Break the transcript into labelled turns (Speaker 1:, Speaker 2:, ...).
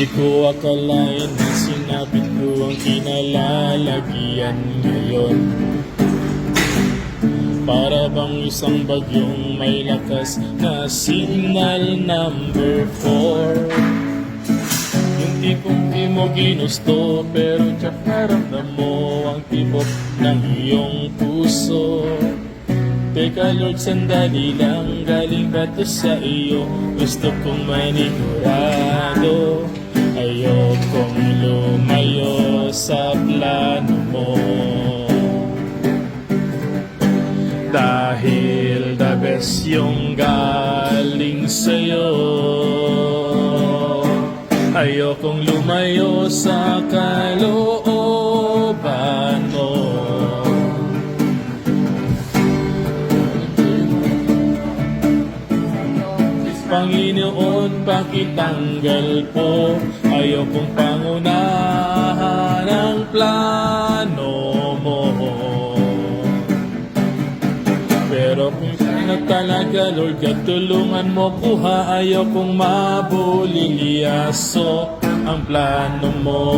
Speaker 1: Di ko akalain na sinabit ko ang kinalalagyan ngayon. Para bang isang bagyong may lakas na signal number 4. Yung tipong di mo ginusto pero tsak naramdam mo ang tibok ng iyong puso. Teka Lord, sandali lang, galing ba to sa iyo? Gusto kong manigurado, ayokong lumayo sa plano mo. Dahil the best yung galing sa'yo, ayokong lumayo sa kalooban mo. Panginoon, pakitanggal po, ayokong pangunahan ang plano mo. Pero kung sino talaga, Lord, katulungan mo kuha, ayokong mabuliliaso ang plano mo.